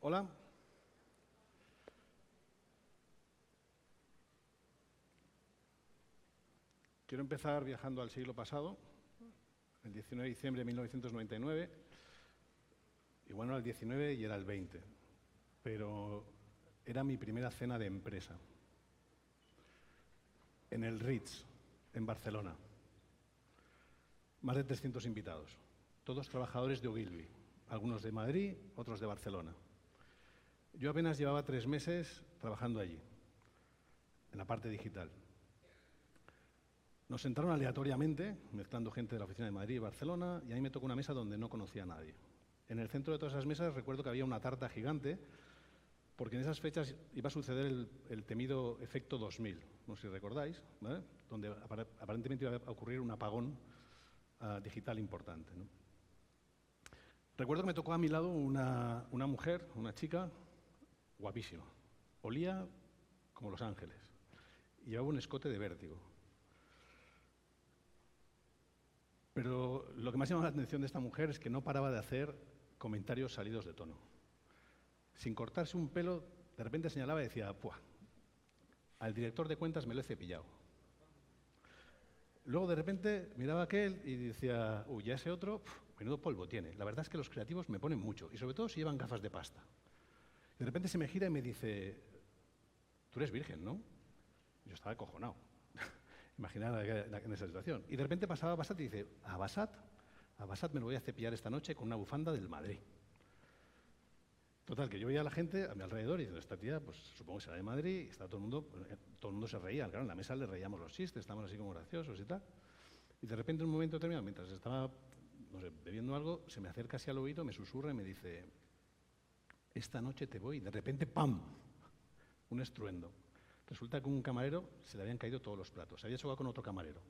Hola. Quiero empezar viajando al siglo pasado, el 19 de diciembre de 1999. Y bueno, era el 19 y era el 20, pero era mi primera cena de empresa, en el Ritz, en Barcelona. Más de 300 invitados, todos trabajadores de Ogilvy, algunos de Madrid, otros de Barcelona. Yo apenas llevaba 3 meses trabajando allí, en la parte digital. Nos sentaron aleatoriamente, mezclando gente de la oficina de Madrid y Barcelona, y a mí me tocó una mesa donde no conocía a nadie. En el centro de todas esas mesas recuerdo que había una tarta gigante, porque en esas fechas iba a suceder el temido efecto 2000, no sé si recordáis, ¿vale? Donde aparentemente iba a ocurrir un apagón digital importante, ¿no? Recuerdo que me tocó a mi lado una mujer, una chica, guapísima. Olía como Los Ángeles. Y llevaba un escote de vértigo. Pero lo que más llamaba la atención de esta mujer es que no paraba de hacer comentarios salidos de tono. Sin cortarse un pelo, de repente señalaba y decía, ¡puah! Al director de cuentas me lo he cepillado. Luego de repente miraba a aquel y decía, uy, ya ese otro, menudo polvo tiene. La verdad es que los creativos me ponen mucho, y sobre todo si llevan gafas de pasta. Y de repente se me gira y me dice, tú eres virgen, ¿no? Yo estaba acojonado. Imaginar en esa situación. Y de repente pasaba a Basat y dice, ¿a Basat me lo voy a cepillar esta noche con una bufanda del Madrid. Total, que yo veía a la gente a mi alrededor y diciendo, esta tía, pues supongo que será de Madrid, y está todo el mundo se reía. Claro, en la mesa le reíamos los chistes, estábamos así como graciosos y tal. Y de repente, en un momento determinado, mientras estaba, no sé, bebiendo algo, se me acerca así al oído, me susurra y me dice, esta noche te voy. Y de repente, ¡pam! Un estruendo. Resulta que a un camarero se le habían caído todos los platos. Se había chocado con otro camarero.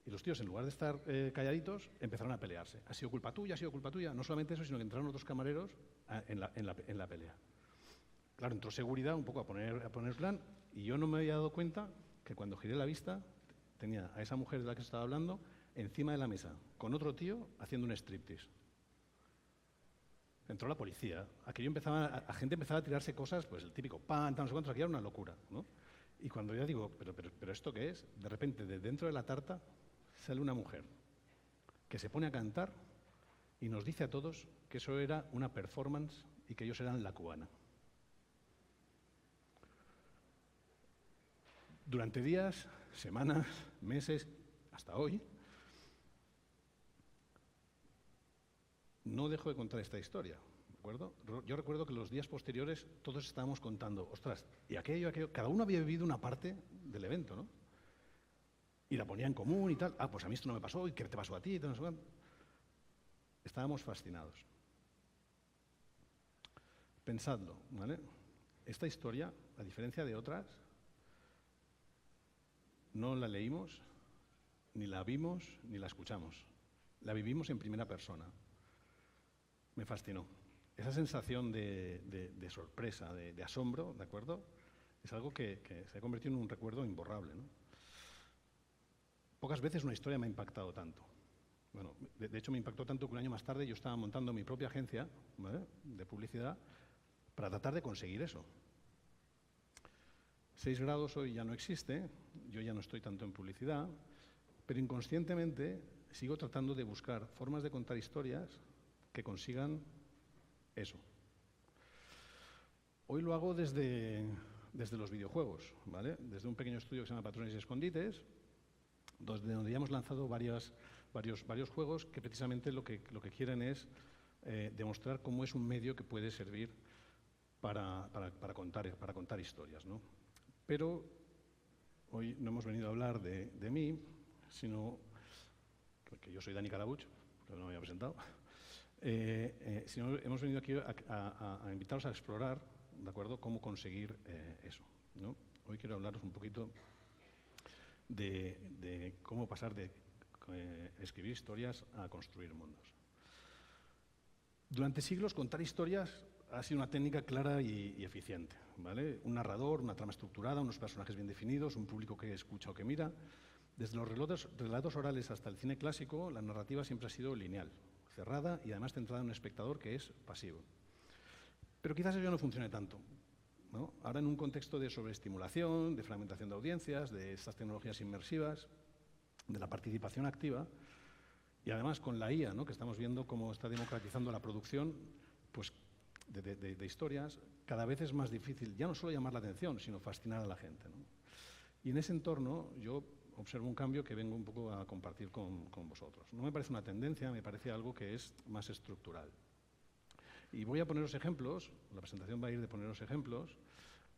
Y los tíos, en lugar de estar calladitos, empezaron a pelearse. Ha sido culpa tuya, ha sido culpa tuya. No solamente eso, sino que entraron otros camareros en la pelea. Claro, entró seguridad un poco a poner plan, y yo no me había dado cuenta que cuando giré la vista tenía a esa mujer de la que estaba hablando encima de la mesa, con otro tío haciendo un striptease. Entró la policía. Aquello la gente empezaba a tirarse cosas, pues el típico pan, no sé cuántos, aquí era una locura, ¿no? Y cuando yo digo, ¿pero esto qué es? De repente, de dentro de la tarta, sale una mujer que se pone a cantar y nos dice a todos que eso era una performance y que ellos eran la cubana. Durante días, semanas, meses, hasta hoy, no dejo de contar esta historia, ¿de acuerdo? Yo recuerdo que los días posteriores todos estábamos contando, ostras, y aquello, cada uno había vivido una parte del evento, ¿no? Y la ponía en común y tal. Ah, pues a mí esto no me pasó, ¿y qué te pasó a ti? No sé cuánto. Estábamos fascinados. Pensadlo, ¿vale? Esta historia, a diferencia de otras, no la leímos, ni la vimos, ni la escuchamos. La vivimos en primera persona. Me fascinó. Esa sensación de sorpresa, de asombro, ¿de acuerdo? Es algo que se ha convertido en un recuerdo imborrable, ¿no? Pocas veces una historia me ha impactado tanto. Bueno, de hecho me impactó tanto que un año más tarde yo estaba montando mi propia agencia, ¿vale?, de publicidad para tratar de conseguir eso. 6 grados hoy ya no existe, yo ya no estoy tanto en publicidad, pero inconscientemente sigo tratando de buscar formas de contar historias que consigan eso. Hoy lo hago desde los videojuegos, ¿vale? Desde un pequeño estudio que se llama Patrones y Escondites, donde ya hemos lanzado varios juegos que precisamente lo que quieren es demostrar cómo es un medio que puede servir para contar historias, ¿no? Pero hoy no hemos venido a hablar de mí, sino que yo soy Dani Calabuch, pero no me había presentado, sino hemos venido aquí a invitaros a explorar, ¿de acuerdo?, cómo conseguir eso, ¿no? Hoy quiero hablaros un poquito de cómo pasar de escribir historias a construir mundos. Durante siglos contar historias ha sido una técnica clara y eficiente, ¿vale? Un narrador, una trama estructurada, unos personajes bien definidos, un público que escucha o que mira. Desde los relatos orales hasta el cine clásico, la narrativa siempre ha sido lineal, cerrada y además centrada en un espectador que es pasivo. Pero quizás eso ya no funcione tanto, ¿no? Ahora en un contexto de sobreestimulación, de fragmentación de audiencias, de estas tecnologías inmersivas, de la participación activa, y además con la IA, ¿no? Que estamos viendo cómo está democratizando la producción pues, de historias, cada vez es más difícil ya no solo llamar la atención, sino fascinar a la gente, ¿no? Y en ese entorno yo observo un cambio que vengo un poco a compartir con vosotros. No me parece una tendencia, me parece algo que es más estructural. Y voy a poneros ejemplos, la presentación va a ir de poneros ejemplos.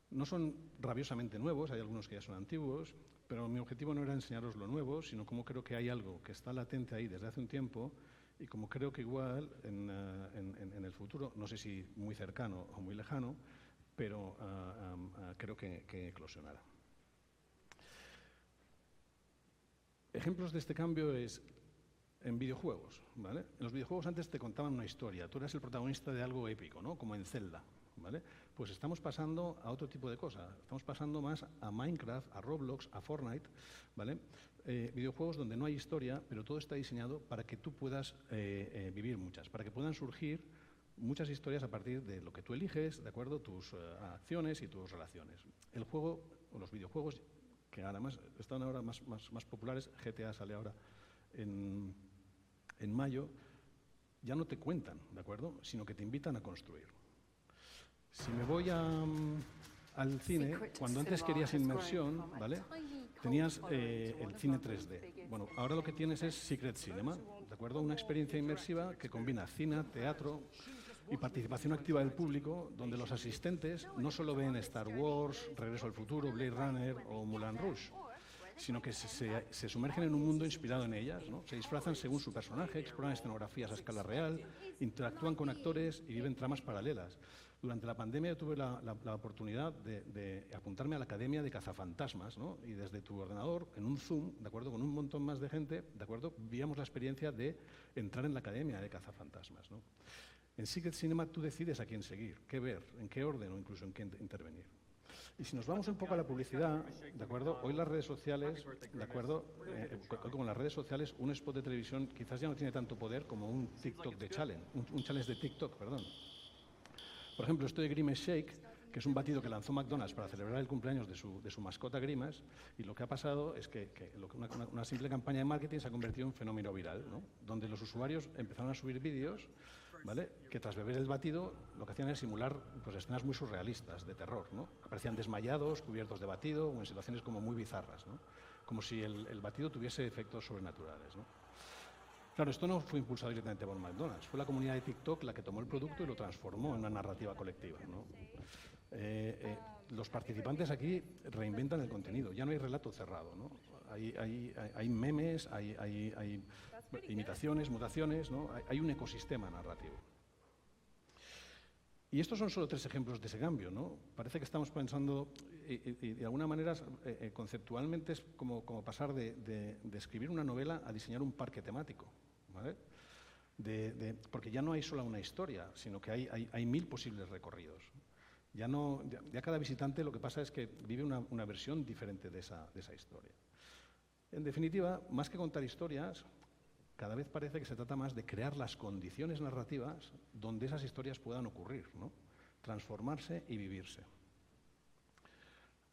No son rabiosamente nuevos, hay algunos que ya son antiguos, pero mi objetivo no era enseñaros lo nuevo, sino como creo que hay algo que está latente ahí desde hace un tiempo y como creo que igual en el futuro, no sé si muy cercano o muy lejano, pero creo que eclosionará. Ejemplos de este cambio es en videojuegos, ¿vale? En los videojuegos antes te contaban una historia, tú eras el protagonista de algo épico, ¿no? Como en Zelda, ¿vale? Pues estamos pasando a otro tipo de cosas, estamos pasando más a Minecraft, a Roblox, a Fortnite, ¿vale? Videojuegos donde no hay historia, pero todo está diseñado para que tú puedas vivir muchas, para que puedan surgir muchas historias a partir de lo que tú eliges, ¿de acuerdo? Tus acciones y tus relaciones. El juego, o los videojuegos, que además están ahora más populares, GTA sale ahora en mayo, ya no te cuentan, ¿de acuerdo? Sino que te invitan a construir. Si me voy al cine, cuando antes querías inmersión, ¿vale? Tenías el cine 3D. Bueno, ahora lo que tienes es Secret Cinema, ¿de acuerdo? Una experiencia inmersiva que combina cine, teatro y participación activa del público, donde los asistentes no solo ven Star Wars, Regreso al Futuro, Blade Runner o Moulin Rouge, sino que se sumergen en un mundo inspirado en ellas, ¿no? Se disfrazan según su personaje, exploran escenografías a escala real, interactúan con actores y viven tramas paralelas. Durante la pandemia tuve la oportunidad de apuntarme a la Academia de Cazafantasmas, ¿no? Y desde tu ordenador, en un Zoom, ¿de acuerdo? Con un montón más de gente, ¿de acuerdo? Vivíamos la experiencia de entrar en la Academia de Cazafantasmas, ¿no? En Secret Cinema tú decides a quién seguir, qué ver, en qué orden o incluso en qué intervenir. Y si nos vamos un poco a la publicidad, ¿de acuerdo? Hoy las redes sociales, ¿de acuerdo? Con las redes sociales, un spot de televisión quizás ya no tiene tanto poder como un TikTok de challenge, un challenge de TikTok, perdón. Por ejemplo, esto de Grimace Shake, que es un batido que lanzó McDonald's para celebrar el cumpleaños de su mascota Grimace, y lo que ha pasado es que una simple campaña de marketing se ha convertido en un fenómeno viral, ¿no? Donde los usuarios empezaron a subir vídeos, ¿vale? Que tras beber el batido lo que hacían era simular pues, escenas muy surrealistas, de terror, ¿no? Aparecían desmayados, cubiertos de batido, o en situaciones como muy bizarras, ¿no? Como si el batido tuviese efectos sobrenaturales, ¿no? Claro, esto no fue impulsado directamente por McDonald's, fue la comunidad de TikTok la que tomó el producto y lo transformó en una narrativa colectiva, ¿no? Los participantes aquí reinventan el contenido, ya no hay relato cerrado, ¿no? Hay memes, hay imitaciones, mutaciones, ¿no? Hay un ecosistema narrativo. Y estos son solo 3 ejemplos de ese cambio, ¿no? Parece que estamos pensando, y de alguna manera conceptualmente es como pasar de escribir una novela a diseñar un parque temático, ¿vale? Porque ya no hay solo una historia, sino que hay 1000 posibles recorridos. Ya cada visitante lo que pasa es que vive una versión diferente de esa historia. En definitiva, más que contar historias, cada vez parece que se trata más de crear las condiciones narrativas donde esas historias puedan ocurrir, ¿no? Transformarse y vivirse.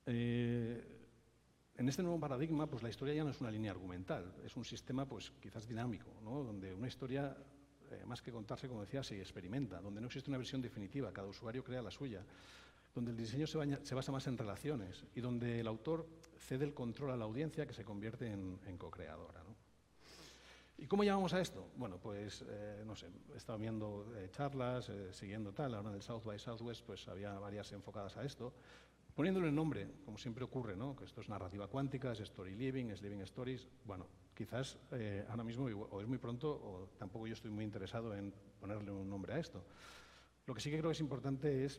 En este nuevo paradigma, pues la historia ya no es una línea argumental, es un sistema pues quizás dinámico, ¿no? Donde una historia, más que contarse, como decía, se experimenta, donde no existe una versión definitiva, cada usuario crea la suya, donde el diseño se basa más en relaciones y donde el autor cede el control a la audiencia que se convierte en co-creadora, ¿no? ¿Y cómo llamamos a esto? Bueno, pues, no sé, he estado viendo charlas, siguiendo tal, ahora en el South by Southwest pues había varias enfocadas a esto, poniéndole el nombre, como siempre ocurre, ¿no? Que esto es narrativa cuántica, es story living, es living stories. Bueno, quizás ahora mismo o es muy pronto o tampoco yo estoy muy interesado en ponerle un nombre a esto. Lo que sí que creo que es importante es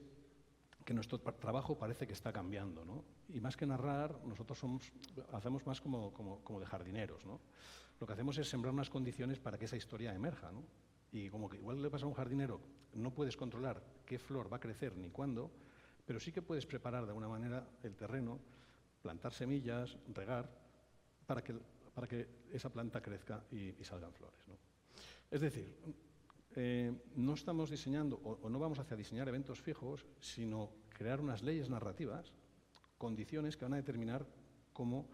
que nuestro trabajo parece que está cambiando, ¿no? Y más que narrar, nosotros hacemos más como de jardineros, ¿no? Lo que hacemos es sembrar unas condiciones para que esa historia emerja, ¿no? Y como que igual le pasa a un jardinero, no puedes controlar qué flor va a crecer ni cuándo, pero sí que puedes preparar de alguna manera el terreno, plantar semillas, regar, para que esa planta crezca y salgan flores, ¿no? Es decir, no estamos diseñando o no vamos hacia diseñar eventos fijos, sino crear unas leyes narrativas, condiciones que van a determinar cómo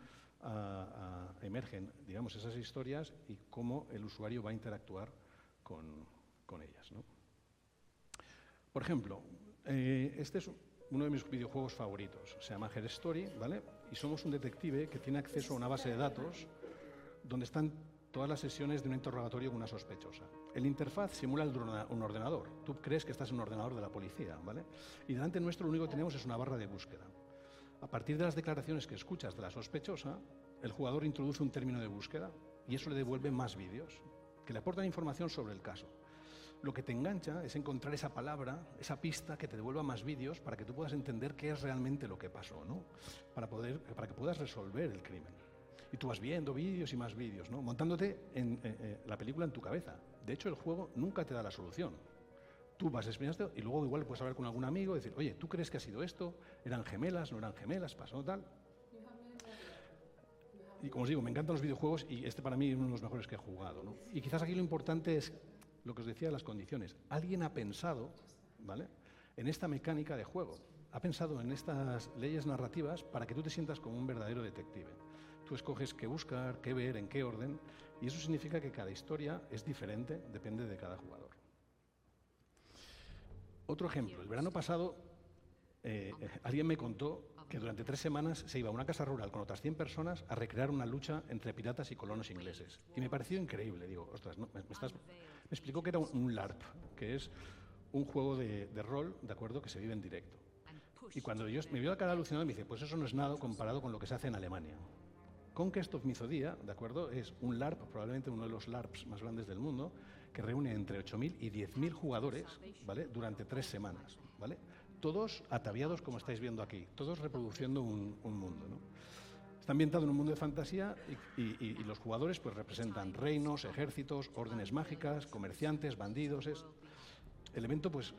emergen, digamos, esas historias y cómo el usuario va a interactuar con ellas, ¿no? Por ejemplo, este es uno de mis videojuegos favoritos. Se llama Her Story, ¿vale? Y somos un detective que tiene acceso a una base de datos donde están todas las sesiones de un interrogatorio con una sospechosa. El interfaz simula un ordenador. Tú crees que estás en un ordenador de la policía, ¿vale? Y delante nuestro lo único que tenemos es una barra de búsqueda. A partir de las declaraciones que escuchas de la sospechosa, el jugador introduce un término de búsqueda y eso le devuelve más vídeos que le aportan información sobre el caso. Lo que te engancha es encontrar esa palabra, esa pista que te devuelva más vídeos para que tú puedas entender qué es realmente lo que pasó, ¿no? Para que puedas resolver el crimen. Y tú vas viendo vídeos y más vídeos, ¿no? Montándote la película en tu cabeza. De hecho, el juego nunca te da la solución. Tú vas explicando y luego igual puedes hablar con algún amigo y decir, oye, ¿tú crees que ha sido esto? ¿Eran gemelas? ¿No eran gemelas? ¿Pasó tal? Y como os digo, me encantan los videojuegos y este para mí es uno de los mejores que he jugado, ¿no? Y quizás aquí lo importante es lo que os decía de las condiciones. Alguien ha pensado, ¿vale?, en esta mecánica de juego. Ha pensado en estas leyes narrativas para que tú te sientas como un verdadero detective. Tú escoges qué buscar, qué ver, en qué orden, y eso significa que cada historia es diferente, depende de cada jugador. Otro ejemplo, el verano pasado alguien me contó que durante 3 semanas se iba a una casa rural con otras 100 personas a recrear una lucha entre piratas y colonos ingleses. Y me pareció increíble. Digo, ostras, ¿no? Me explicó que era un LARP, que es un juego de rol, ¿de acuerdo?, que se vive en directo. Y cuando yo me vio la cara alucinado, me dice, pues eso no es nada comparado con lo que se hace en Alemania. Conquest of Mythodia, ¿de acuerdo?, es un LARP, probablemente uno de los LARPs más grandes del mundo, que reúne entre 8.000 y 10.000 jugadores, ¿vale?, durante 3 semanas, ¿vale? Todos ataviados como estáis viendo aquí, todos reproduciendo un mundo, ¿no? Está ambientado en un mundo de fantasía y los jugadores pues representan reinos, ejércitos, órdenes mágicas, comerciantes, bandidos. El evento pues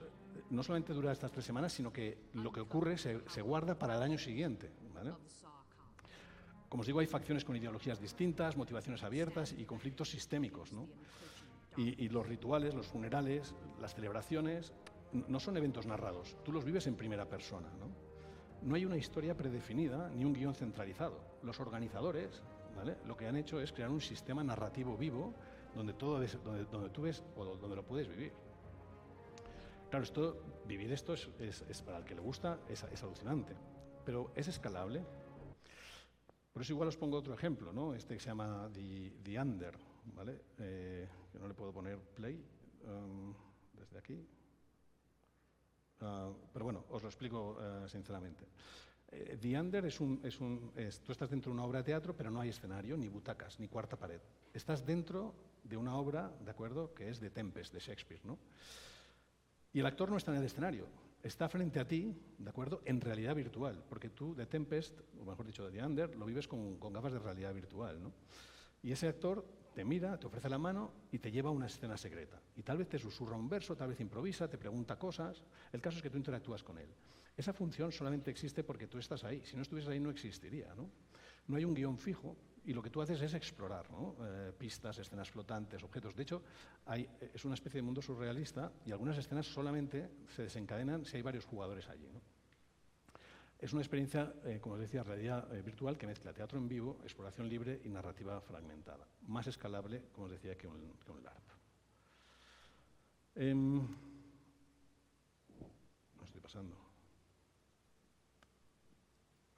no solamente dura estas 3 semanas, sino que lo que ocurre se guarda para el año siguiente, ¿vale? Como os digo, hay facciones con ideologías distintas, motivaciones abiertas y conflictos sistémicos, ¿no? Y los rituales, los funerales, las celebraciones no son eventos narrados, tú los vives en primera persona, ¿no? No hay una historia predefinida ni un guión centralizado. Los organizadores, ¿vale?, lo que han hecho es crear un sistema narrativo vivo donde tú ves o donde lo puedes vivir. Claro, vivir esto es para el que le gusta, es alucinante, pero es escalable. Por eso igual os pongo otro ejemplo, ¿no? Este que se llama The Under, ¿vale? Que no le puedo poner play desde aquí. Pero bueno, os lo explico sinceramente. The Under tú estás dentro de una obra de teatro, pero no hay escenario, ni butacas, ni cuarta pared. Estás dentro de una obra, ¿de acuerdo?, que es The Tempest, de Shakespeare, ¿no? Y el actor no está en el escenario, está frente a ti, ¿de acuerdo?, en realidad virtual, porque tú The Tempest, o mejor dicho, The Under, lo vives con gafas de realidad virtual, ¿no? Y ese actor te mira, te ofrece la mano y te lleva a una escena secreta. Y tal vez te susurra un verso, tal vez improvisa, te pregunta cosas. El caso es que tú interactúas con él. Esa función solamente existe porque tú estás ahí. Si no estuvieses ahí no existiría, ¿no? No hay un guión fijo y lo que tú haces es explorar, ¿no? Pistas, escenas flotantes, objetos. De hecho, es una especie de mundo surrealista y algunas escenas solamente se desencadenan si hay varios jugadores allí, ¿no? Es una experiencia, como os decía, realidad virtual que mezcla teatro en vivo, exploración libre y narrativa fragmentada. Más escalable, como os decía, que un LARP. No estoy pasando.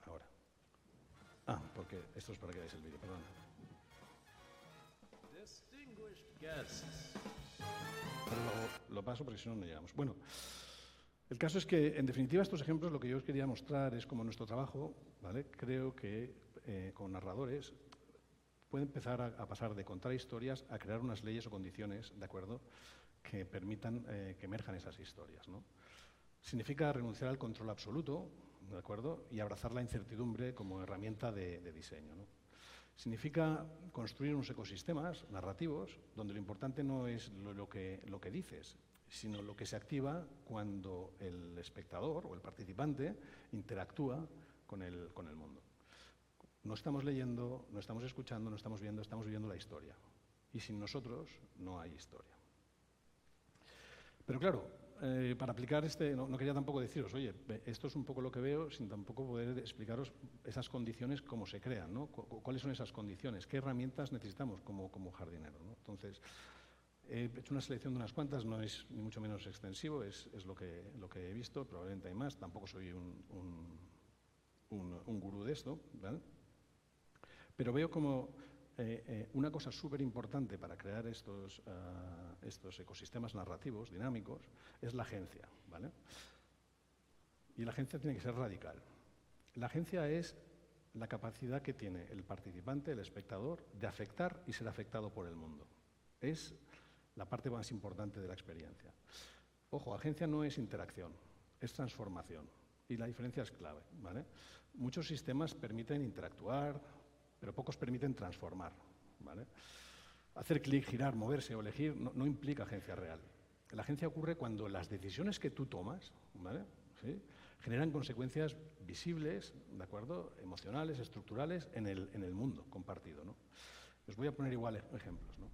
Ahora. Porque esto es para que veáis el vídeo, perdón. Pero lo paso porque si no, no llegamos. Bueno. El caso es que, en definitiva, estos ejemplos lo que yo os quería mostrar es cómo nuestro trabajo, ¿vale?, creo que con narradores puede empezar a pasar de contar historias a crear unas leyes o condiciones, ¿de acuerdo?, que permitan que emerjan esas historias, ¿no? Significa renunciar al control absoluto, ¿de acuerdo?, y abrazar la incertidumbre como herramienta de diseño, ¿no? Significa construir unos ecosistemas narrativos donde lo importante no es lo que dices, sino lo que se activa cuando el espectador o el participante interactúa con el mundo. No estamos leyendo, no estamos escuchando, no estamos viendo, estamos viviendo la historia. Y sin nosotros no hay historia. Pero claro, para aplicar no quería tampoco deciros, oye, esto es un poco lo que veo, sin tampoco poder explicaros esas condiciones, cómo se crean, ¿no? ¿Cuáles son esas condiciones? ¿Qué herramientas necesitamos como jardinero, ¿no? Entonces, he hecho una selección de unas cuantas, no es ni mucho menos extensivo, es lo que he visto, probablemente hay más, tampoco soy un gurú de esto, ¿vale? Pero veo como una cosa súper importante para crear estos ecosistemas narrativos, dinámicos, es la agencia, ¿vale? Y la agencia tiene que ser radical. La agencia es la capacidad que tiene el participante, el espectador, de afectar y ser afectado por el mundo. Es la parte más importante de la experiencia. Ojo, agencia no es interacción, es transformación. Y la diferencia es clave, ¿vale? Muchos sistemas permiten interactuar, pero pocos permiten transformar, ¿vale? Hacer clic, girar, moverse o elegir no implica agencia real. La agencia ocurre cuando las decisiones que tú tomas, ¿vale? ¿Sí? Generan consecuencias visibles, ¿de acuerdo? Emocionales, estructurales, en el mundo compartido, ¿no? Os voy a poner igual ejemplos, ¿no?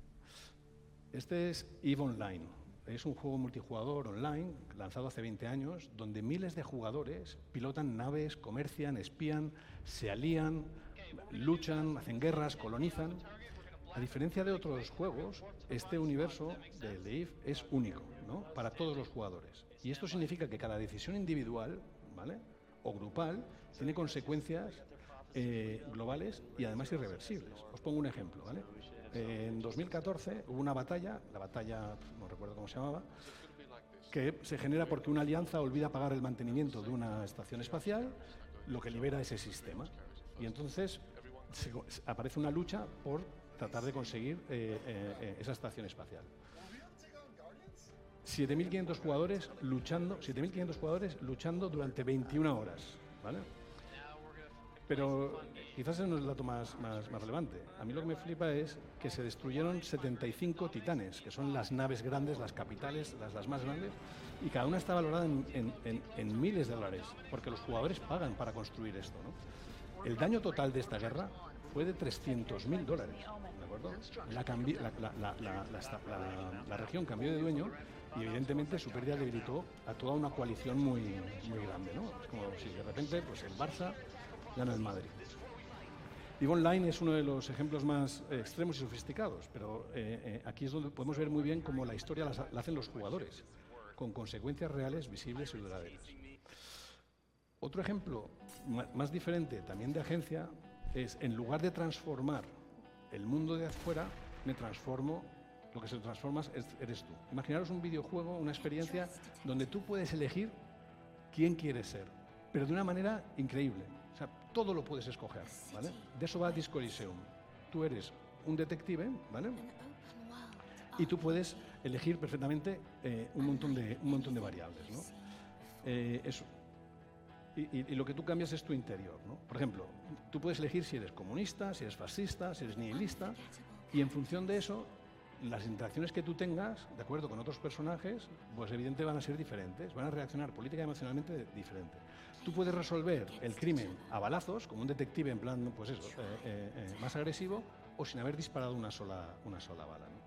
Este es EVE Online. Es un juego multijugador online, lanzado hace 20 años, donde miles de jugadores pilotan naves, comercian, espían, se alían, luchan, hacen guerras, colonizan. A diferencia de otros juegos, este universo de EVE es único, ¿no? Para todos los jugadores. Y esto significa que cada decisión individual, ¿vale?, o grupal tiene consecuencias globales y además irreversibles. Os pongo un ejemplo, ¿vale? En 2014 hubo una batalla, la batalla, no recuerdo cómo se llamaba, que se genera porque una alianza olvida pagar el mantenimiento de una estación espacial, lo que libera ese sistema. Y entonces aparece una lucha por tratar de conseguir esa estación espacial. 7.500 jugadores luchando durante 21 horas, ¿vale? Pero quizás ese no es el dato más relevante. A mí lo que me flipa es que se destruyeron 75 titanes, que son las naves grandes, las capitales, las más grandes, y cada una está valorada en miles de dólares, porque los jugadores pagan para construir esto, ¿no? El daño total de esta guerra fue de $300.000, ¿de acuerdo? La región cambió de dueño y evidentemente su pérdida debilitó a toda una coalición muy grande, ¿no? Es como si de repente pues el Barça gana el Madrid. EVE Online es uno de los ejemplos más extremos y sofisticados, pero aquí es donde podemos ver muy bien cómo la historia la hacen los jugadores, con consecuencias reales, visibles y duraderas. Otro ejemplo más diferente, también de agencia, es en lugar de transformar el mundo de afuera, me transformo, lo que se transforma eres tú. Imaginaros un videojuego, una experiencia donde tú puedes elegir quién quieres ser, pero de una manera increíble. O sea, todo lo puedes escoger, ¿vale? De eso va Disco Elysium. Tú eres un detective, ¿vale? Y tú puedes elegir perfectamente un montón de variables, ¿no? Y lo que tú cambias es tu interior, ¿no? Por ejemplo, tú puedes elegir si eres comunista, si eres fascista, si eres nihilista, y en función de eso, las interacciones que tú tengas, de acuerdo con otros personajes, pues evidentemente van a ser diferentes, van a reaccionar política y emocionalmente diferente. Tú puedes resolver el crimen a balazos, como un detective en plan, pues eso, más agresivo, o sin haber disparado una sola bala, ¿no?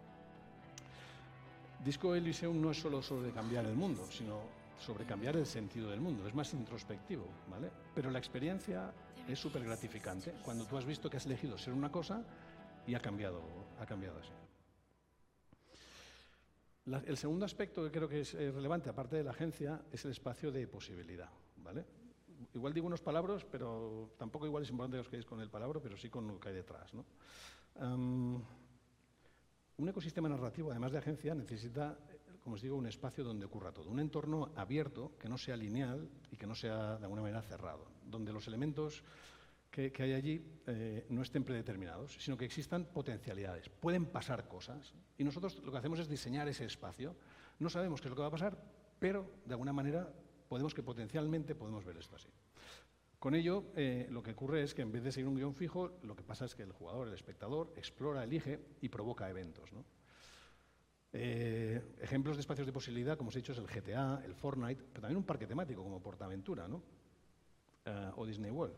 Disco Elysium no es solo sobre cambiar el mundo, sino sobre cambiar el sentido del mundo, es más introspectivo, ¿vale? Pero la experiencia es súper gratificante cuando tú has visto que has elegido ser una cosa y ha cambiado así. El segundo aspecto que creo que es relevante, aparte de la agencia, es el espacio de posibilidad, ¿vale? Igual digo unas palabras, pero tampoco igual es importante que os quedéis con el palabra, pero sí con lo que hay detrás, ¿no? Un ecosistema narrativo, además de agencia, necesita, como os digo, un espacio donde ocurra todo. Un entorno abierto, que no sea lineal y que no sea de alguna manera cerrado, donde los elementos que hay allí no estén predeterminados, sino que existan potencialidades. Pueden pasar cosas y nosotros lo que hacemos es diseñar ese espacio. No sabemos qué es lo que va a pasar, pero de alguna manera potencialmente podemos ver esto así. Con ello, lo que ocurre es que en vez de seguir un guión fijo, lo que pasa es que el jugador, el espectador, explora, elige y provoca eventos, ¿no? Ejemplos de espacios de posibilidad, como os he dicho, es el GTA, el Fortnite, pero también un parque temático como PortAventura, ¿no? O Disney World.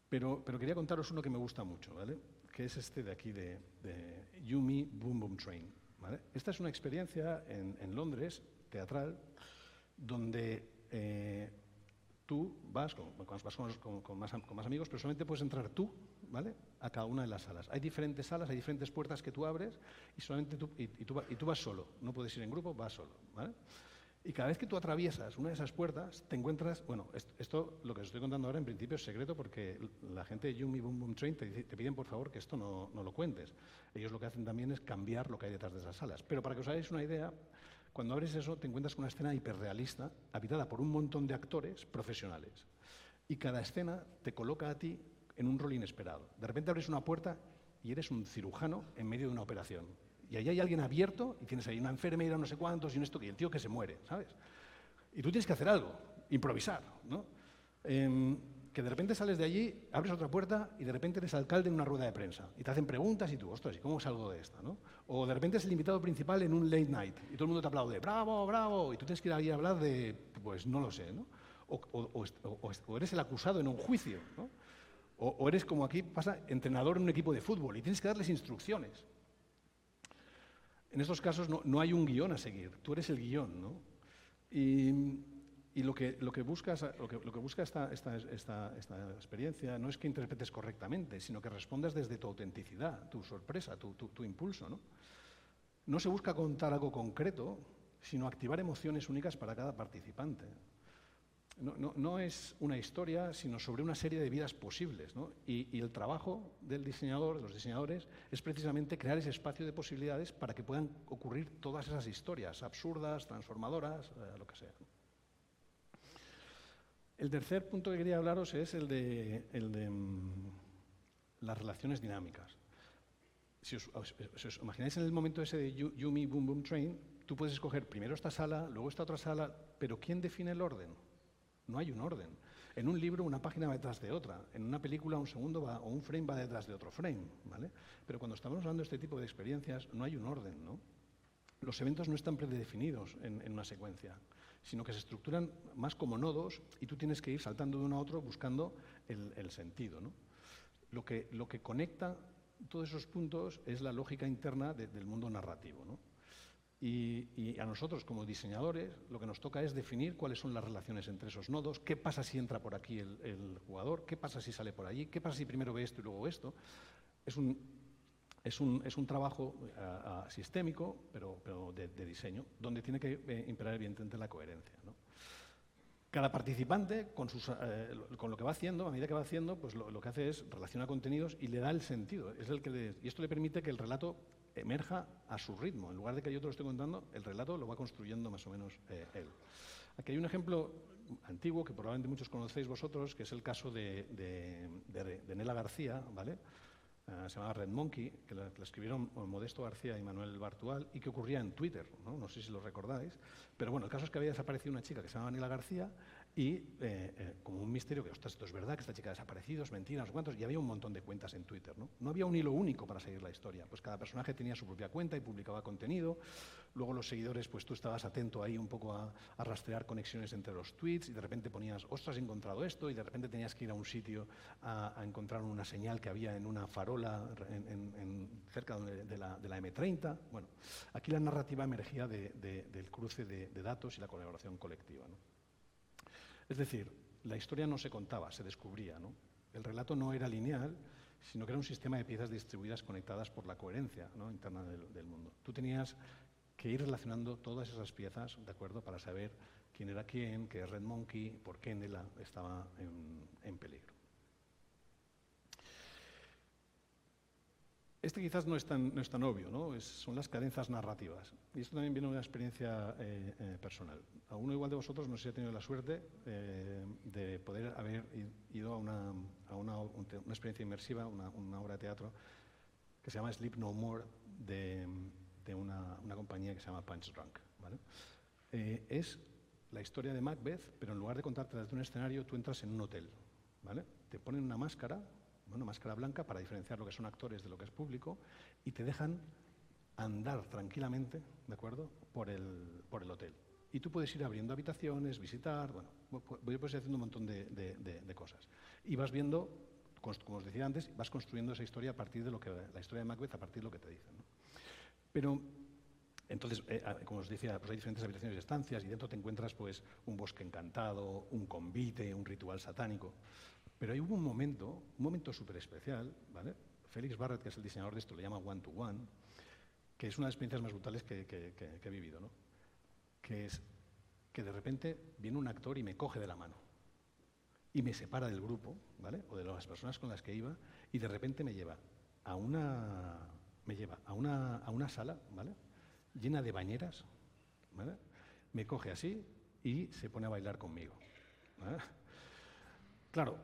Pero quería contaros uno que me gusta mucho, ¿vale? Que es este de aquí, de Yumi Boom Boom Train, ¿vale? Esta es una experiencia en Londres teatral, donde tú vas con más amigos, pero solamente puedes entrar tú, ¿vale?, a cada una de las salas. Hay diferentes salas, hay diferentes puertas que tú abres y solamente tú vas solo. No puedes ir en grupo, vas solo, ¿vale? Y cada vez que tú atraviesas una de esas puertas, te encuentras... Bueno, esto lo que os estoy contando ahora, en principio es secreto porque la gente de Yumi Boom Boom Train te piden, por favor, que esto no lo cuentes. Ellos lo que hacen también es cambiar lo que hay detrás de esas salas. Pero para que os hagáis una idea, cuando abres eso, te encuentras con una escena hiperrealista, habitada por un montón de actores profesionales. Y cada escena te coloca a ti en un rol inesperado. De repente abres una puerta y eres un cirujano en medio de una operación. Y ahí hay alguien abierto y tienes ahí una enfermera, no sé cuántos, y y el tío que se muere, ¿sabes? Y tú tienes que hacer algo, improvisar, ¿no? Que de repente sales de allí, abres otra puerta y de repente eres alcalde en una rueda de prensa. Y te hacen preguntas y tú, ostras, ¿y cómo salgo de esta, no? O de repente es el invitado principal en un late night y todo el mundo te aplaude, ¡bravo, bravo! Y tú tienes que ir ahí a hablar de, pues no lo sé, ¿no? O eres el acusado en un juicio, ¿no? O eres, como aquí pasa, entrenador en un equipo de fútbol y tienes que darles instrucciones. En estos casos no hay un guión a seguir, tú eres el guión, ¿no? Y lo que busca esta experiencia no es que interpretes correctamente, sino que respondas desde tu autenticidad, tu sorpresa, tu impulso, ¿no? No se busca contar algo concreto, sino activar emociones únicas para cada participante. No es una historia, sino sobre una serie de vidas posibles, ¿no? Y el trabajo del diseñador, de los diseñadores, es precisamente crear ese espacio de posibilidades para que puedan ocurrir todas esas historias absurdas, transformadoras, lo que sea. El tercer punto que quería hablaros es el de las relaciones dinámicas. Si os imagináis en el momento ese de Yumi Boom Boom Train, tú puedes escoger primero esta sala, luego esta otra sala, pero ¿quién define el orden? No hay un orden. En un libro una página va detrás de otra, en una película un segundo o un frame va detrás de otro frame, ¿vale? Pero cuando estamos hablando de este tipo de experiencias no hay un orden, ¿no? Los eventos no están predefinidos en una secuencia, sino que se estructuran más como nodos y tú tienes que ir saltando de uno a otro buscando el sentido, ¿no? Lo que conecta todos esos puntos es la lógica interna del mundo narrativo, ¿no? Y a nosotros, como diseñadores, lo que nos toca es definir cuáles son las relaciones entre esos nodos, qué pasa si entra por aquí el jugador, qué pasa si sale por allí, qué pasa si primero ve esto y luego esto. Es un trabajo sistémico, pero de diseño, donde tiene que imperar evidentemente la coherencia, ¿no? Cada participante, con lo que va haciendo, a medida que va haciendo, pues lo que hace es relaciona contenidos y le da el sentido. Y esto le permite que el relato emerja a su ritmo. En lugar de que yo te lo esté contando, el relato lo va construyendo más o menos él. Aquí hay un ejemplo antiguo que probablemente muchos conocéis vosotros, que es el caso de Nela García, ¿vale? Se llamaba Red Monkey, que la escribieron Modesto García y Manuel Bartual, y que ocurría en Twitter, ¿no? No sé si lo recordáis, pero bueno, el caso es que había desaparecido una chica que se llamaba Nela García y como un misterio que, ostras, esto es verdad, que esta chica ha desaparecido, es mentira, no sé cuántos, y había un montón de cuentas en Twitter, ¿no? No había un hilo único para seguir la historia, pues cada personaje tenía su propia cuenta y publicaba contenido, luego los seguidores, pues tú estabas atento ahí un poco a rastrear conexiones entre los tweets y de repente ponías, ostras, he encontrado esto, y de repente tenías que ir a un sitio a encontrar una señal que había en una farola cerca de la M30. Bueno, aquí la narrativa emergía del cruce de datos y la colaboración colectiva, ¿no? Es decir, la historia no se contaba, se descubría, ¿no? El relato no era lineal, sino que era un sistema de piezas distribuidas conectadas por la coherencia, ¿no?, interna del mundo. Tú tenías que ir relacionando todas esas piezas, ¿de acuerdo?, para saber quién era quién, qué es Red Monkey, por qué Nela estaba en peligro. Este quizás no es tan obvio, ¿no? Son las cadencias narrativas. Y esto también viene de una experiencia personal. A uno igual de vosotros, no sé si ha tenido la suerte de poder haber ido a una experiencia inmersiva, una obra de teatro que se llama Sleep No More, de una compañía que se llama Punch Drunk, ¿vale? Es la historia de Macbeth, pero en lugar de contarte desde un escenario, tú entras en un hotel, ¿vale? Te ponen una máscara blanca para diferenciar lo que son actores de lo que es público y te dejan andar tranquilamente, ¿de acuerdo?, por el hotel. Y tú puedes ir abriendo habitaciones, visitar, bueno, puedes ir haciendo un montón de cosas. Y vas viendo, como os decía antes, vas construyendo esa historia a partir de la historia de Macbeth, a partir de lo que te dicen, ¿no? Pero Entonces, como os decía, pues hay diferentes habitaciones y estancias y dentro te encuentras pues, un bosque encantado, un convite, un ritual satánico. Pero hay un momento súper especial, ¿vale? Félix Barrett, que es el diseñador de esto, le llama one to one, que es una de las experiencias más brutales que he vivido, ¿no? Que es que de repente viene un actor y me coge de la mano y me separa del grupo, ¿vale? O de las personas con las que iba y de repente me lleva a una sala, ¿vale? Llena de bañeras, ¿vale? Me coge así y se pone a bailar conmigo, ¿vale? Claro,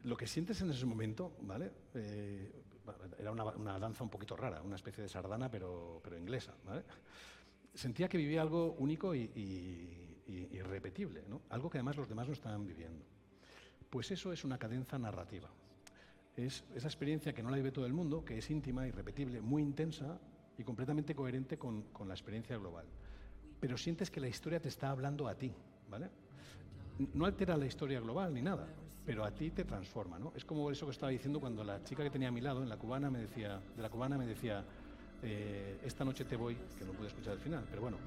lo que sientes en ese momento, ¿vale? Era una danza un poquito rara, una especie de sardana, pero inglesa, ¿vale? Sentía que vivía algo único y irrepetible, ¿no? Algo que además los demás no estaban viviendo. Pues eso es una cadenza narrativa. Es esa experiencia que no la vive todo el mundo, que es íntima, irrepetible, muy intensa y completamente coherente con la experiencia global. Pero sientes que la historia te está hablando a ti, ¿vale? No altera la historia global ni nada, pero a ti te transforma, ¿no? Es como eso que estaba diciendo cuando la chica que tenía a mi lado, de la cubana, me decía, esta noche te voy, que no pude escuchar el final, pero bueno,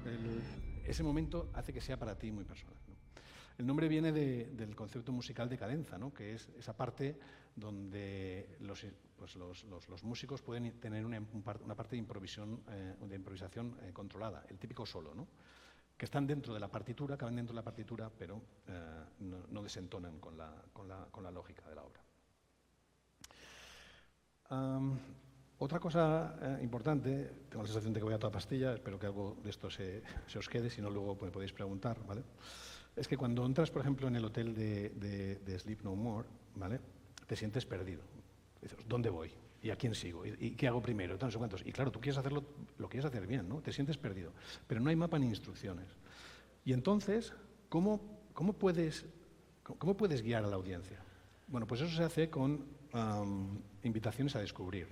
ese momento hace que sea para ti muy personal, ¿no? El nombre viene del concepto musical de cadenza, ¿no? Que es esa parte donde los músicos pueden tener una parte de improvisación controlada, el típico solo, ¿no? Que están dentro de la partitura, caben dentro de la partitura, pero no desentonan con la lógica de la obra. Otra cosa importante, tengo la sensación de que voy a toda pastilla, espero que algo de esto se os quede, si no luego me podéis preguntar, ¿vale? Es que cuando entras, por ejemplo, en el hotel de Sleep No More, ¿vale? Te sientes perdido. Dices, ¿dónde voy? ¿Y a quién sigo? ¿Y qué hago primero? No sé cuántos. Y claro, tú quieres hacerlo, lo quieres hacer bien, ¿no? Te sientes perdido. Pero no hay mapa ni instrucciones. Y entonces, ¿cómo puedes guiar a la audiencia? Bueno, pues eso se hace con invitaciones a descubrir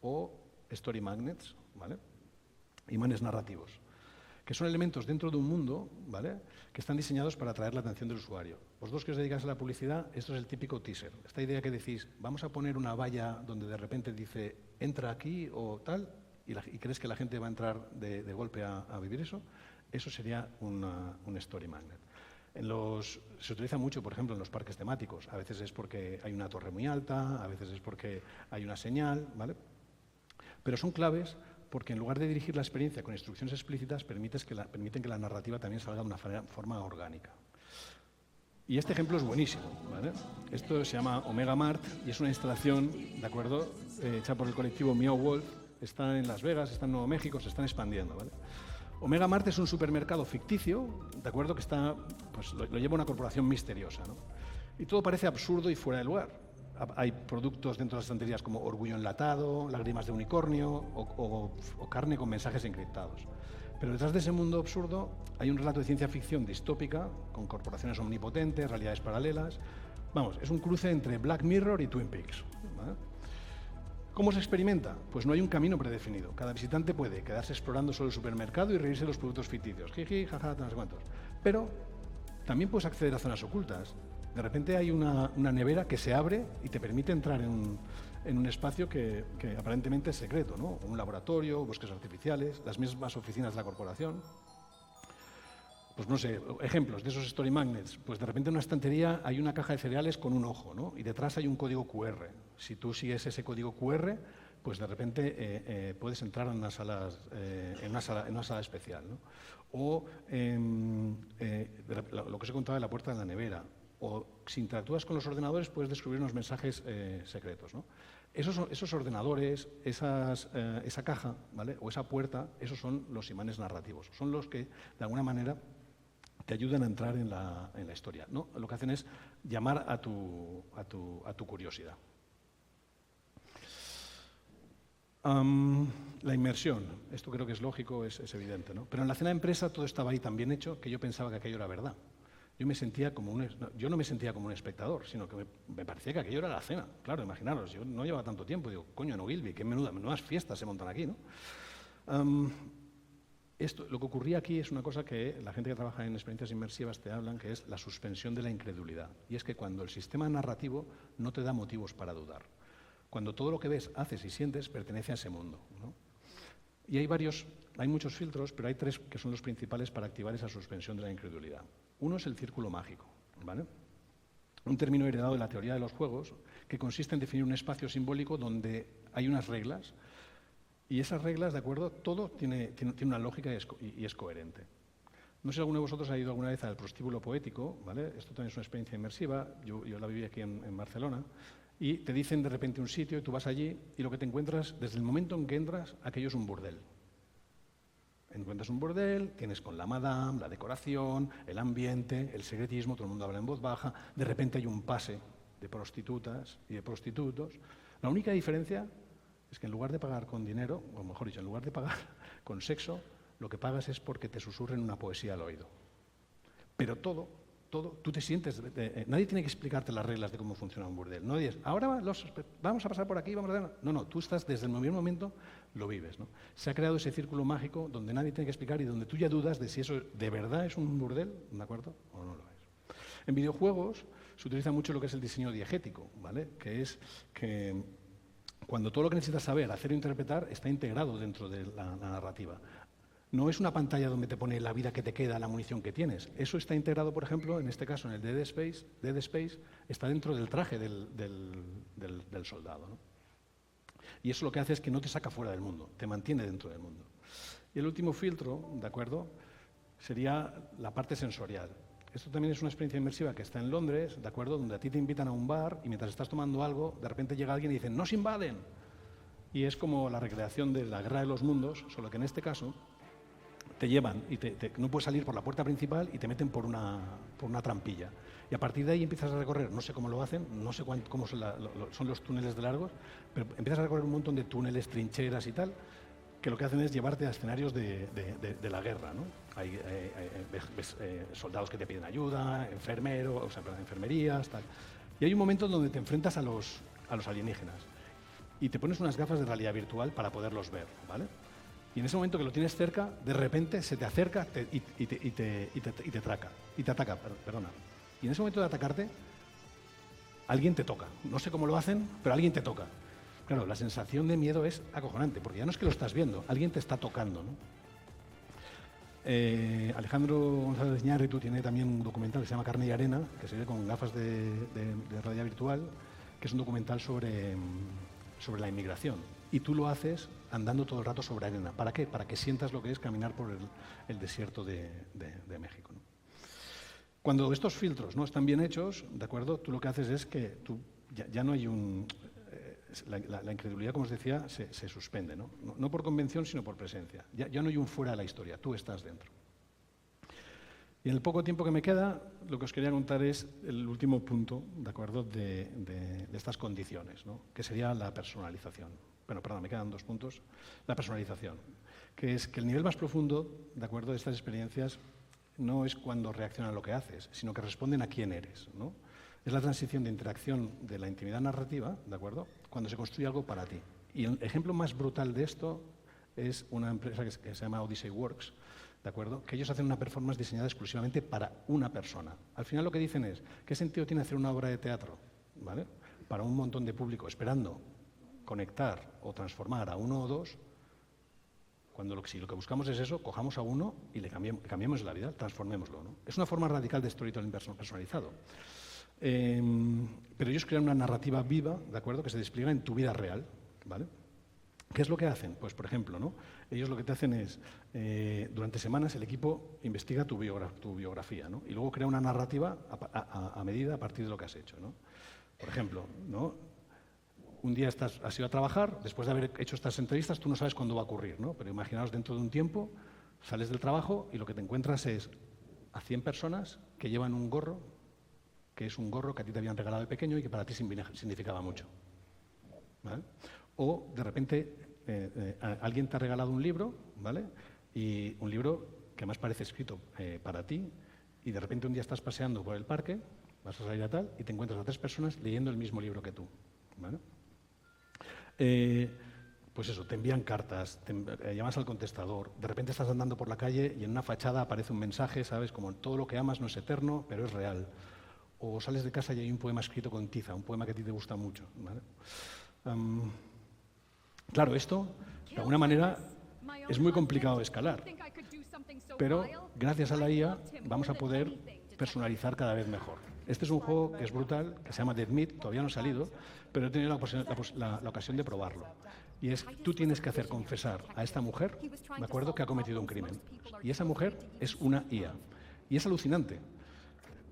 o story magnets, ¿vale? Imanes narrativos, que son elementos dentro de un mundo, ¿vale? Que están diseñados para atraer la atención del usuario. Vosotros que os dedicáis a la publicidad, esto es el típico teaser. Esta idea que decís, vamos a poner una valla donde de repente dice, entra aquí o tal, y crees que la gente va a entrar de golpe a vivir eso, eso sería un story magnet. Se utiliza mucho, por ejemplo, en los parques temáticos. A veces es porque hay una torre muy alta, a veces es porque hay una señal, ¿vale? Pero son claves porque en lugar de dirigir la experiencia con instrucciones explícitas, permiten que la narrativa también salga de una forma orgánica. Y este ejemplo es buenísimo, ¿vale? Esto se llama Omega Mart y es una instalación, ¿de acuerdo?, hecha por el colectivo Meow Wolf. Está en Las Vegas, está en Nuevo México, se están expandiendo, ¿vale? Omega Mart es un supermercado ficticio, ¿de acuerdo?, que está, pues lo lleva una corporación misteriosa, ¿no? Y todo parece absurdo y fuera de lugar. Hay productos dentro de las estanterías como orgullo enlatado, lágrimas de unicornio o carne con mensajes encriptados. Pero detrás de ese mundo absurdo hay un relato de ciencia ficción distópica, con corporaciones omnipotentes, realidades paralelas. Vamos, es un cruce entre Black Mirror y Twin Peaks, ¿vale? ¿Cómo se experimenta? Pues no hay un camino predefinido. Cada visitante puede quedarse explorando solo el supermercado y reírse de los productos ficticios. Jiji, jaja, no sé cuántos. Pero también puedes acceder a zonas ocultas. De repente hay una nevera que se abre y te permite entrar en un espacio que aparentemente es secreto, ¿no? Un laboratorio, bosques artificiales, las mismas oficinas de la corporación. Pues no sé, ejemplos de esos story magnets. Pues de repente en una estantería hay una caja de cereales con un ojo, ¿no? Y detrás hay un código QR. Si tú sigues ese código QR, pues de repente puedes entrar en una sala especial, ¿no? O lo que os he contado de la puerta de la nevera. O si interactúas con los ordenadores puedes descubrir unos mensajes secretos, ¿no? Esos ordenadores, esa caja, ¿vale?, o esa puerta, esos son los imanes narrativos. Son los que, de alguna manera, te ayudan a entrar en la historia, ¿no? Lo que hacen es llamar a tu curiosidad. La inmersión, esto creo que es lógico, es evidente, ¿no? Pero en la cena de empresa todo estaba ahí tan bien hecho que yo pensaba que aquello era verdad. Yo no me sentía como un espectador, sino que me parecía que aquello era la cena. Claro, imaginaros, yo no llevaba tanto tiempo, digo, coño, en Ogilvy, qué menudas fiestas se montan aquí, ¿no? Lo que ocurría aquí es una cosa que la gente que trabaja en experiencias inmersivas te hablan, que es la suspensión de la incredulidad. Y es que cuando el sistema narrativo no te da motivos para dudar, cuando todo lo que ves, haces y sientes pertenece a ese mundo, ¿no? Y hay varios hay muchos filtros, pero hay 3 que son los principales para activar esa suspensión de la incredulidad. Uno es el círculo mágico, ¿vale? Un término heredado de la teoría de los juegos que consiste en definir un espacio simbólico donde hay unas reglas y esas reglas, ¿de acuerdo? Todo tiene una lógica y es coherente. No sé si alguno de vosotros ha ido alguna vez al prostíbulo poético, ¿vale? Esto también es una experiencia inmersiva, yo la viví aquí en Barcelona, y te dicen de repente un sitio y tú vas allí y lo que te encuentras, desde el momento en que entras, aquello es un burdel. Encuentras un burdel, tienes con la madame, la decoración, el ambiente, el secretismo, todo el mundo habla en voz baja, de repente hay un pase de prostitutas y de prostitutos. La única diferencia es que en lugar de pagar con dinero, o mejor dicho, en lugar de pagar con sexo, lo que pagas es porque te susurren una poesía al oído. Pero todo, tú te sientes... nadie tiene que explicarte las reglas de cómo funciona un burdel. No dices, ahora vamos a pasar por aquí, vamos a hacer... No, tú estás desde el primer momento, lo vives, ¿no? Se ha creado ese círculo mágico donde nadie tiene que explicar y donde tú ya dudas de si eso de verdad es un burdel, ¿de acuerdo? O no lo es. En videojuegos se utiliza mucho lo que es el diseño diegético, ¿vale? Que es que cuando todo lo que necesitas saber, hacer o interpretar, está integrado dentro de la narrativa. No es una pantalla donde te pone la vida que te queda, la munición que tienes. Eso está integrado, por ejemplo, en este caso, en el Dead Space. Dead Space está dentro del traje del soldado, ¿no? Y eso lo que hace es que no te saca fuera del mundo, te mantiene dentro del mundo. Y el último filtro, ¿de acuerdo?, sería la parte sensorial. Esto también es una experiencia inmersiva que está en Londres, ¿de acuerdo?, donde a ti te invitan a un bar y mientras estás tomando algo, de repente llega alguien y dice ¡nos invaden! Y es como la recreación de la Guerra de los Mundos, solo que en este caso te llevan y no puedes salir por la puerta principal y te meten por una trampilla. Y a partir de ahí empiezas a recorrer, no sé cómo lo hacen, no sé cómo son los túneles de largos, pero empiezas a recorrer un montón de túneles, trincheras y tal, que lo que hacen es llevarte a escenarios de la guerra, ¿no? Ves soldados que te piden ayuda, enfermerías, tal. Y hay un momento donde te enfrentas a los alienígenas y te pones unas gafas de realidad virtual para poderlos ver, ¿vale? Y en ese momento que lo tienes cerca, de repente se te acerca y te ataca, perdona. Y en ese momento de atacarte, alguien te toca. No sé cómo lo hacen, pero alguien te toca. Claro, la sensación de miedo es acojonante, porque ya no es que lo estás viendo, alguien te está tocando, ¿no? Alejandro González Iñárritu tiene también un documental que se llama Carne y Arena, que se ve con gafas de realidad virtual, que es un documental sobre la inmigración. Y tú lo haces andando todo el rato sobre arena. ¿Para qué? Para que sientas lo que es caminar por el desierto de México, ¿no? Cuando estos filtros no están bien hechos, ¿de acuerdo?, tú lo que haces es que ya no hay la incredulidad, como os decía, se suspende, ¿no? No por convención, sino por presencia. Ya no hay un fuera de la historia, tú estás dentro. Y en el poco tiempo que me queda, lo que os quería contar es el último punto, ¿de acuerdo?, de estas condiciones, ¿no?, que sería la personalización. Bueno, perdón, me quedan 2 puntos. La personalización, que es que el nivel más profundo, ¿de acuerdo?, de estas experiencias no es cuando reaccionan a lo que haces, sino que responden a quién eres, ¿no? Es la transición de interacción de la intimidad narrativa, ¿de acuerdo?, cuando se construye algo para ti. Y el ejemplo más brutal de esto es una empresa que se llama Odyssey Works, ¿de acuerdo?, que ellos hacen una performance diseñada exclusivamente para una persona. Al final lo que dicen es, ¿qué sentido tiene hacer una obra de teatro, ¿vale?, para un montón de público, esperando conectar o transformar a 1 o 2, cuando si lo que buscamos es eso, cojamos a uno y le cambiemos la vida, transformémoslo, ¿no? Es una forma radical de storytelling personalizado. Pero ellos crean una narrativa viva, ¿de acuerdo?, que se despliega en tu vida real, ¿vale? ¿Qué es lo que hacen? Pues, por ejemplo, ¿no?, ellos lo que te hacen es, durante semanas el equipo investiga tu biografía, ¿no?, y luego crea una narrativa a medida a partir de lo que has hecho, ¿no? Por ejemplo, ¿no?, un día has ido a trabajar, después de haber hecho estas entrevistas, tú no sabes cuándo va a ocurrir, ¿no? Pero imaginaos dentro de un tiempo, sales del trabajo y lo que te encuentras es a 100 personas que llevan un gorro, que es un gorro que a ti te habían regalado de pequeño y que para ti significaba mucho, ¿vale? O de repente alguien te ha regalado un libro, ¿vale?, y un libro que más parece escrito para ti, y de repente un día estás paseando por el parque, vas a salir a tal, y te encuentras a 3 personas leyendo el mismo libro que tú, ¿vale? Pues eso, te envían cartas, llamas al contestador, de repente estás andando por la calle y en una fachada aparece un mensaje, ¿sabes?, como todo lo que amas no es eterno, pero es real. O sales de casa y hay un poema escrito con tiza, un poema que a ti te gusta mucho, ¿vale? Claro, esto, de alguna manera, es muy complicado de escalar, pero gracias a la IA vamos a poder personalizar cada vez mejor. Este es un juego que es brutal, que se llama Dead Meat, todavía no ha salido, pero he tenido la ocasión de probarlo. Y es, tú tienes que hacer confesar a esta mujer, me acuerdo, que ha cometido un crimen. Y esa mujer es una IA. Y es alucinante.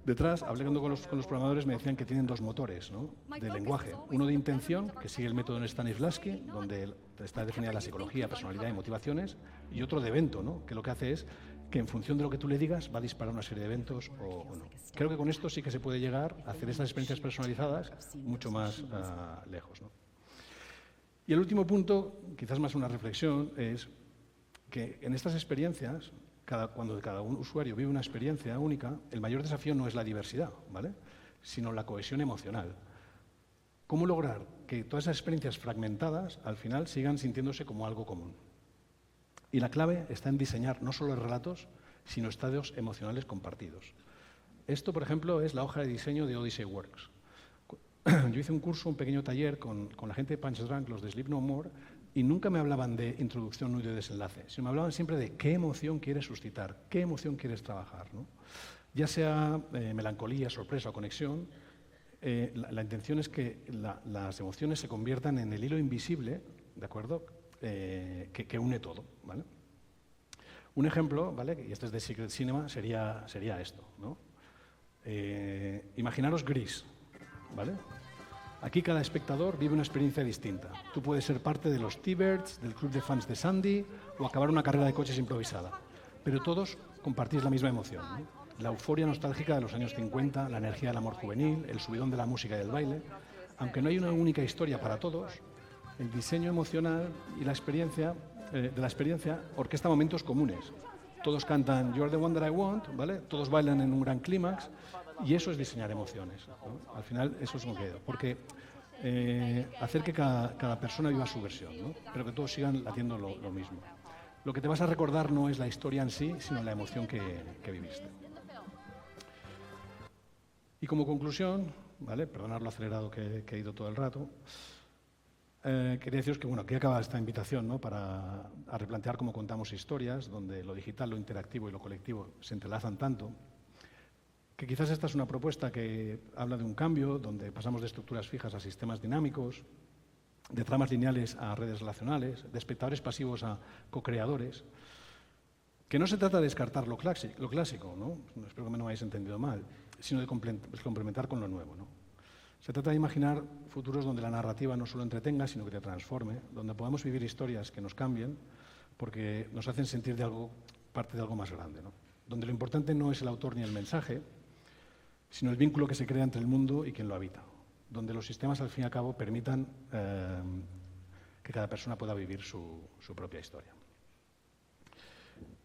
Detrás, hablando con los programadores, me decían que tienen dos motores, ¿no?, de lenguaje. Uno de intención, que sigue el método de Stanislavski, donde está definida la psicología, personalidad y motivaciones, y otro de evento, ¿no?, que lo que hace es que en función de lo que tú le digas va a disparar una serie de eventos o no. Creo que con esto sí que se puede llegar a hacer estas experiencias personalizadas mucho más lejos, ¿no? Y el último punto, quizás más una reflexión, es que en estas experiencias, cuando cada usuario vive una experiencia única, el mayor desafío no es la diversidad, ¿vale?, sino la cohesión emocional. ¿Cómo lograr que todas esas experiencias fragmentadas al final sigan sintiéndose como algo común? Y la clave está en diseñar no solo relatos, sino estados emocionales compartidos. Esto, por ejemplo, es la hoja de diseño de Odyssey Works. Yo hice un curso, un pequeño taller con la gente de Punch Drunk, los de Sleep No More, y nunca me hablaban de introducción, nudo y desenlace, sino me hablaban siempre de qué emoción quieres suscitar, qué emoción quieres trabajar, ¿no? Ya sea melancolía, sorpresa o conexión, la intención es que las emociones se conviertan en el hilo invisible, ¿de acuerdo?, que une todo, ¿vale? Un ejemplo, ¿vale?, y este es de Secret Cinema, sería esto, ¿no? Imaginaros Gris, ¿vale? Aquí cada espectador vive una experiencia distinta. Tú puedes ser parte de los T-Birds, del club de fans de Sandy o acabar una carrera de coches improvisada. Pero todos compartís la misma emoción, ¿no? La euforia nostálgica de los años 50, la energía del amor juvenil, el subidón de la música y del baile. Aunque no hay una única historia para todos, el diseño emocional y la experiencia de la experiencia orquesta momentos comunes. Todos cantan You're the one that I want, ¿vale? Todos bailan en un gran clímax. Y eso es diseñar emociones, ¿no? Al final, eso es lo que queda. Porque hacer que cada persona viva su versión, ¿no?, pero que todos sigan haciendo lo mismo. Lo que te vas a recordar no es la historia en sí, sino la emoción que viviste. Y como conclusión, ¿vale?, perdonad lo acelerado que he ido todo el rato, quería deciros que, bueno, aquí acaba esta invitación, ¿no?, a replantear cómo contamos historias, donde lo digital, lo interactivo y lo colectivo se entrelazan tanto, que quizás esta es una propuesta que habla de un cambio, donde pasamos de estructuras fijas a sistemas dinámicos, de tramas lineales a redes relacionales, de espectadores pasivos a co-creadores, que no se trata de descartar lo clásico, ¿no?, espero que me no hayáis entendido mal, sino de complementar con lo nuevo, ¿no? Se trata de imaginar futuros donde la narrativa no solo entretenga, sino que te transforme, donde podamos vivir historias que nos cambien, porque nos hacen sentir parte de algo más grande, ¿no?, donde lo importante no es el autor ni el mensaje, sino el vínculo que se crea entre el mundo y quien lo habita, donde los sistemas, al fin y al cabo, permitan que cada persona pueda vivir su propia historia.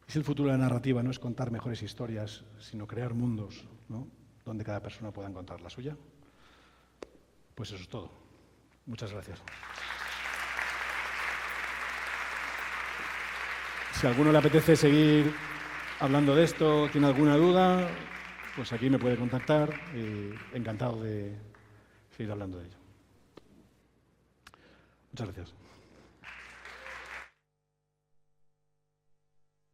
Y si el futuro de la narrativa no es contar mejores historias, sino crear mundos, ¿no?, donde cada persona pueda encontrar la suya, pues eso es todo. Muchas gracias. Si a alguno le apetece seguir hablando de esto, tiene alguna duda, pues aquí me puede contactar y encantado de seguir hablando de ello. Muchas gracias.